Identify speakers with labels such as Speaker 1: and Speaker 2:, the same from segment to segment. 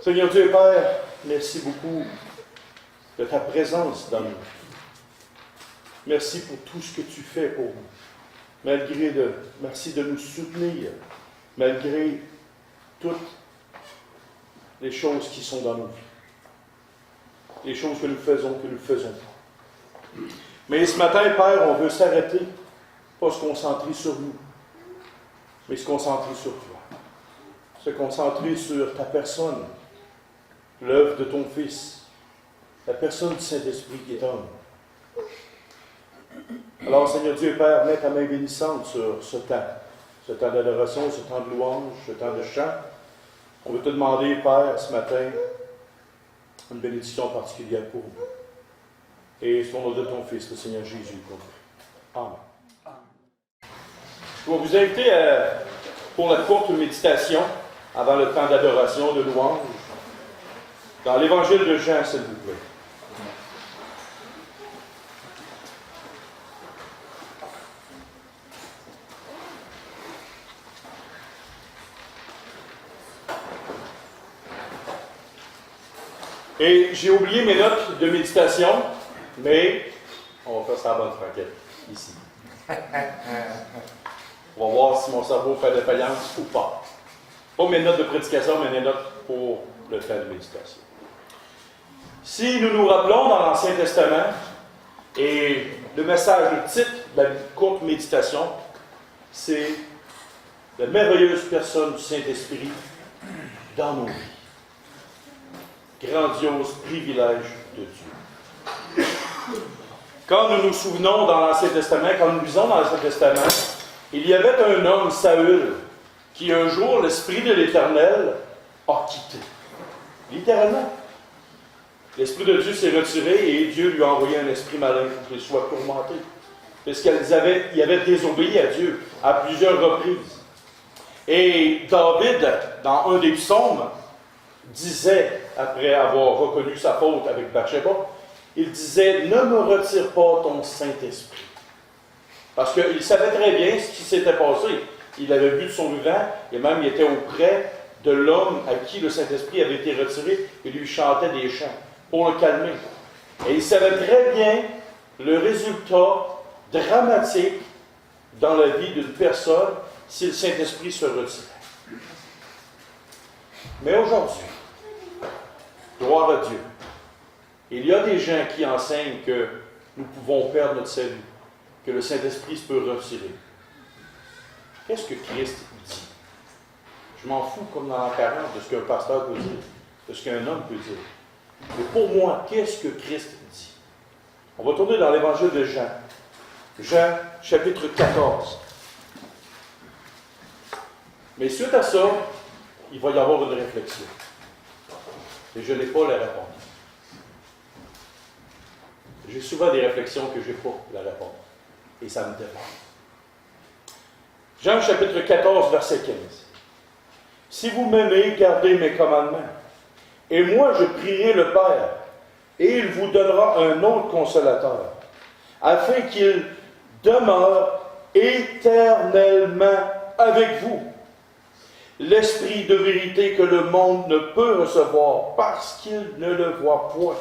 Speaker 1: Seigneur Dieu et Père, merci beaucoup de ta présence dans nous. Merci pour tout ce que tu fais pour nous. Merci de nous soutenir, malgré toutes les choses qui sont dans nos vies. Les choses que nous faisons pas. Mais ce matin, Père, on veut s'arrêter, pas se concentrer sur nous, mais se concentrer sur toi. Se concentrer sur ta personne, l'œuvre de ton Fils, la personne du Saint-Esprit qui est en nous. Alors, Seigneur Dieu Père, mets ta main bénissante sur ce temps d'adoration, ce temps de louange, ce temps de chant. On veut te demander, Père, ce matin, une bénédiction particulière pour nous. Et c'est au nom de ton Fils, le Seigneur Jésus, qu'on prie. Amen. Je vais vous inviter pour la courte méditation avant le temps d'adoration, de louange, dans l'Évangile de Jean, s'il vous plaît. Et j'ai oublié mes notes de méditation, mais on va faire ça à bonne franquette, ici. On va voir si mon cerveau fait de faïence ou pas. Pas mes notes de prédication, mais mes notes pour le temps de méditation. Si nous nous rappelons dans l'Ancien Testament, et le message, le titre de la courte méditation, c'est « La merveilleuse personne du Saint-Esprit dans nos vies ». Grandiose privilège de Dieu. Quand nous nous souvenons dans l'Ancien Testament, quand nous lisons dans l'Ancien Testament, il y avait un homme, Saül, qui un jour, l'Esprit de l'Éternel a quitté. Littéralement. L'Esprit de Dieu s'est retiré et Dieu lui a envoyé un esprit malin pour qu'il soit tourmenté. Parce qu'il avait désobéi à Dieu à plusieurs reprises. Et David, dans un des psaumes, disait, après avoir reconnu sa faute avec Bathsheba, il disait « Ne me retire pas ton Saint-Esprit ». Parce qu'il savait très bien ce qui s'était passé. Il avait bu de son vivant, et même il était auprès de l'homme à qui le Saint-Esprit avait été retiré, et lui chantait des chants pour le calmer. Et il savait très bien le résultat dramatique dans la vie d'une personne si le Saint-Esprit se retirait. Mais aujourd'hui, gloire à Dieu, il y a des gens qui enseignent que nous pouvons perdre notre salut, que le Saint-Esprit se peut retirer. Qu'est-ce que Christ dit? Je m'en fous, comme dans l'an 40, de ce qu'un pasteur peut dire, de ce qu'un homme peut dire. Mais pour moi, qu'est-ce que Christ dit? On va tourner dans l'Évangile de Jean. Jean, chapitre 14. Mais suite à ça, il va y avoir une réflexion. Et je n'ai pas la réponse. J'ai souvent des réflexions que je n'ai pas la réponse. Et ça me dépasse. Jean chapitre 14, verset 15. « Si vous m'aimez, gardez mes commandements. Et moi, je prierai le Père, et il vous donnera un autre consolateur, afin qu'il demeure éternellement avec vous. L'Esprit de vérité que le monde ne peut recevoir parce qu'il ne le voit point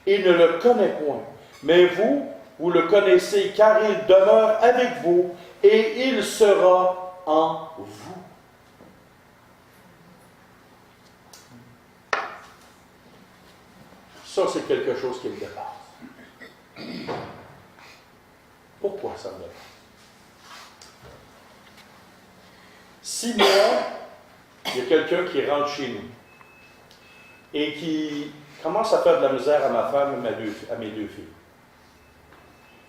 Speaker 1: et ne le connaît point. Mais vous, vous le connaissez car il demeure avec vous et il sera en vous. » Ça, c'est quelque chose qui me dépasse. Pourquoi ça me dépasse? Si moi, il y a quelqu'un qui rentre chez nous et qui commence à faire de la misère à ma femme et à mes deux filles,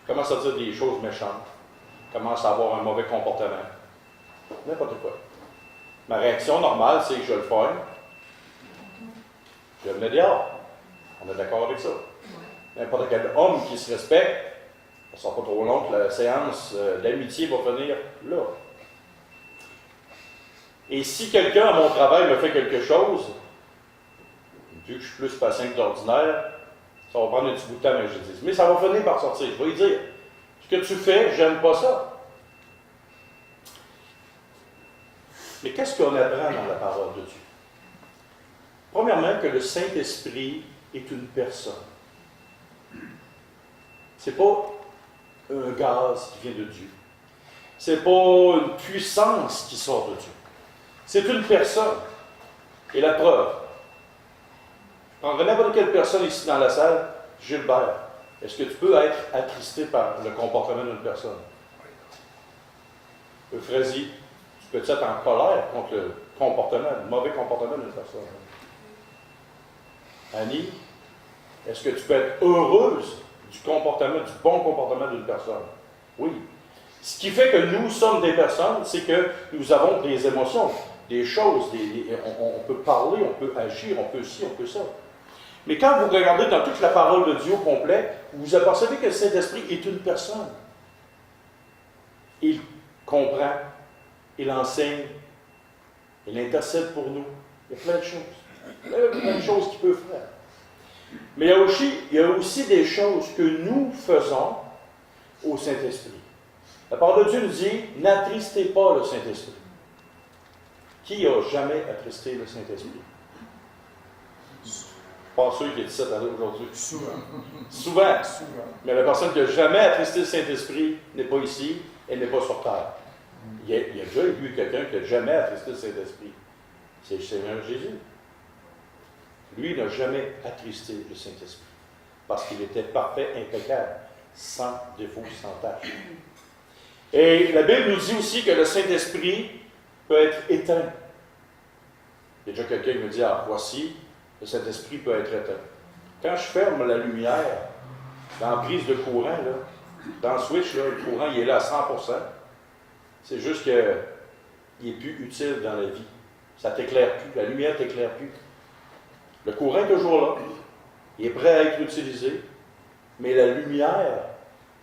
Speaker 1: commence à dire des choses méchantes, commence à avoir un mauvais comportement, n'importe quoi. Ma réaction normale, c'est que je le pogne, je le mets dehors. On est d'accord avec ça? N'importe quel homme qui se respecte, ça ne sera pas trop long que la séance d'amitié va venir là. Et si quelqu'un à mon travail me fait quelque chose, vu que je suis plus patient que d'ordinaire, ça va prendre un petit bout de temps, mais je dis. Mais ça va finir par sortir. Je vais lui dire, ce que tu fais, j'aime pas ça. Mais qu'est-ce qu'on apprend dans la parole de Dieu? Premièrement, que le Saint-Esprit est une personne. Ce n'est pas un gaz qui vient de Dieu. Ce n'est pas une puissance qui sort de Dieu. C'est une personne. Et la preuve. Je prendrais n'importe quelle personne ici dans la salle, Gilbert. Est-ce que tu peux être attristé par le comportement d'une personne? Frézy, tu peux être en colère contre le comportement, le mauvais comportement d'une personne? Annie, est-ce que tu peux être heureuse du comportement, du bon comportement d'une personne? Oui. Ce qui fait que nous sommes des personnes, c'est que nous avons des émotions, des choses, on peut parler, on peut agir, on peut ci, on peut ça. Mais quand vous regardez dans toute la parole de Dieu au complet, vous apercevez que le Saint-Esprit est une personne. Il comprend, il enseigne, il intercède pour nous. Il y a plein de choses. Plein de choses qu'il peut faire. Mais il y a aussi des choses que nous faisons au Saint-Esprit. La parole de Dieu nous dit, n'attristez pas le Saint-Esprit. Qui n'a jamais attristé le Saint-Esprit? Pas ceux qui disent ça aujourd'hui. Souvent. Mais la personne qui n'a jamais attristé le Saint-Esprit n'est pas ici, elle n'est pas sur terre. Il y a déjà eu quelqu'un qui n'a jamais attristé le Saint-Esprit. C'est le Seigneur Jésus. Lui n'a jamais attristé le Saint-Esprit. Parce qu'il était parfait, impeccable, sans défaut, sans tâche. Et la Bible nous dit aussi que le Saint-Esprit peut être éteint. Il y a déjà quelqu'un qui me dit, voici, le Saint-Esprit peut être éteint. Quand je ferme la lumière, dans la prise de courant, là, dans le switch, là, le courant il est là à 100%. C'est juste qu'il n'est plus utile dans la vie. Ça ne t'éclaire plus. La lumière ne t'éclaire plus. Le courant est toujours là. Il est prêt à être utilisé. Mais la lumière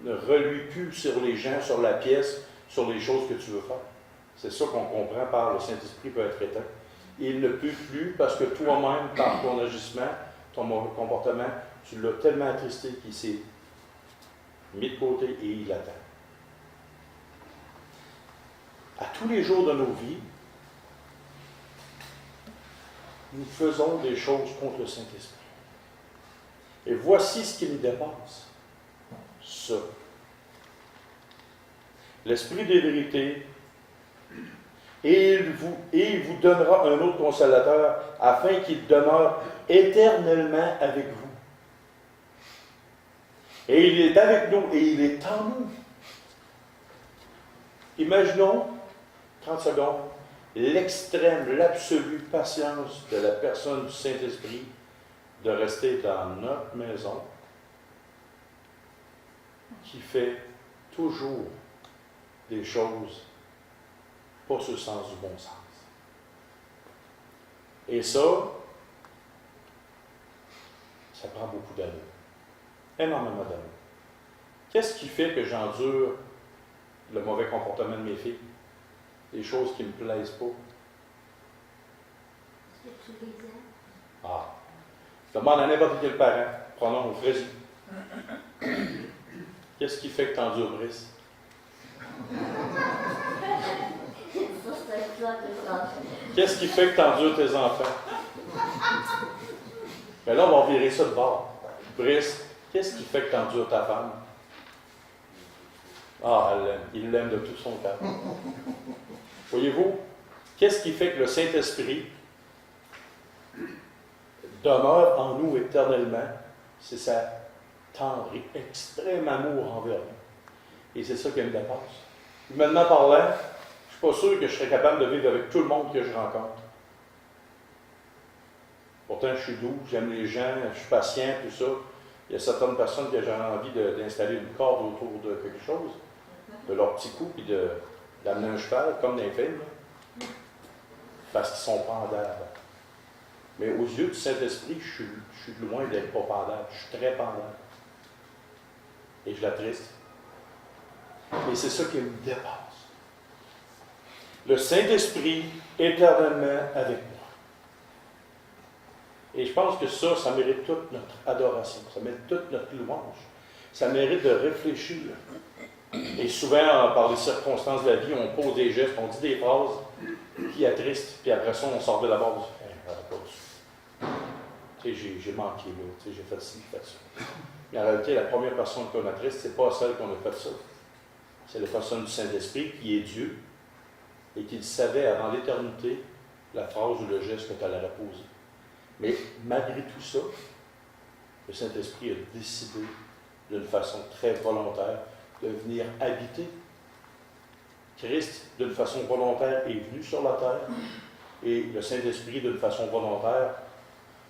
Speaker 1: ne reluit plus sur les gens, sur la pièce, sur les choses que tu veux faire. C'est ça qu'on comprend par le Saint-Esprit peut être éteint. Il ne peut plus parce que toi-même, par ton agissement, ton mauvais comportement, tu l'as tellement attristé qu'il s'est mis de côté et il attend. À tous les jours de nos vies, nous faisons des choses contre le Saint-Esprit. Et voici ce qui nous dépasse. Ça. L'Esprit des vérités, et il vous donnera un autre consolateur, afin qu'il demeure éternellement avec vous. Et il est avec nous, et il est en nous. Imaginons, 30 secondes, l'extrême, l'absolue patience de la personne du Saint-Esprit de rester dans notre maison, qui fait toujours des choses pas sur le sens du bon sens. Et ça prend beaucoup d'amour. Énormément d'amour. Qu'est-ce qui fait que j'endure le mauvais comportement de mes filles? Des choses qui ne me plaisent pas.
Speaker 2: Est-ce que tu les aimes?
Speaker 1: Ah. Je demande à n'importe quel parent, prenons au Frézy. Qu'est-ce qui fait que tu endures, Brice? Qu'est-ce qui fait que tu endures tes enfants? Mais là, on va virer ça de bord. Brice, qu'est-ce qui fait que tu endures ta femme? Ah, elle l'aime. Il l'aime de tout son cœur. Voyez-vous, qu'est-ce qui fait que le Saint-Esprit demeure en nous éternellement? C'est sa tendre et extrême amour envers nous. Et c'est ça qui me dépasse. Humainement parlant, je ne suis pas sûr que je serais capable de vivre avec tout le monde que je rencontre. Pourtant, je suis doux, j'aime les gens, je suis patient, tout ça. Il y a certaines personnes que j'aurais envie d'installer une corde autour de quelque chose, de leur petit cou, puis d'amener un cheval, comme dans les films, là, parce qu'ils sont pendables. Mais aux yeux du Saint-Esprit, je suis de loin d'être pas pendable. Je suis très pendable. Et je l'attriste. Et c'est ça qui me dépasse. Le Saint-Esprit éternellement avec moi. Et je pense que ça mérite toute notre adoration. Ça mérite toute notre louange. Ça mérite de réfléchir. Et souvent, par les circonstances de la vie, on pose des gestes, on dit des phrases qui attristent, puis après ça, on sort de la base. Tu sais, j'ai manqué là, tu sais, j'ai fait ci, j'ai fait ça. Mais en réalité, la première personne qu'on a triste, c'est pas celle qu'on a fait ça. C'est la personne du Saint-Esprit qui est Dieu et qui savait avant l'éternité la phrase ou le geste que tu allais poser. Mais malgré tout ça, le Saint-Esprit a décidé d'une façon très volontaire de venir habiter. Christ, d'une façon volontaire, est venu sur la terre et le Saint-Esprit, d'une façon volontaire,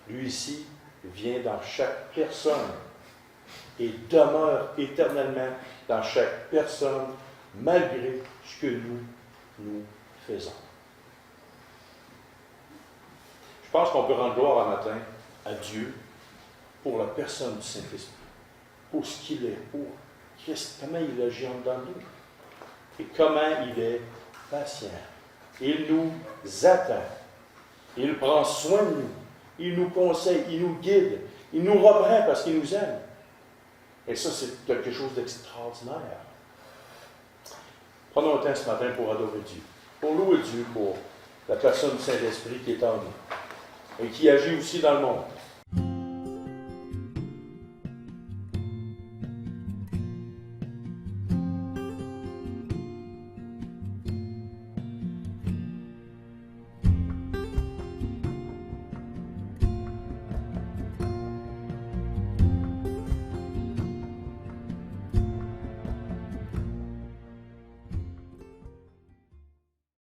Speaker 1: lui ici, vient dans chaque personne et demeure éternellement dans chaque personne malgré ce que nous faisons. Je pense qu'on peut rendre gloire un matin à Dieu pour la personne du Saint-Esprit, pour ce qu'il est, pour comment il agit en dedans de nous et comment il est patient. Il nous attend. Il prend soin de nous. Il nous conseille, il nous guide. Il nous reprend parce qu'il nous aime. Et ça, c'est quelque chose d'extraordinaire. Prenons un temps ce matin pour adorer Dieu, pour louer Dieu pour la personne du Saint-Esprit qui est en nous et qui agit aussi dans le monde.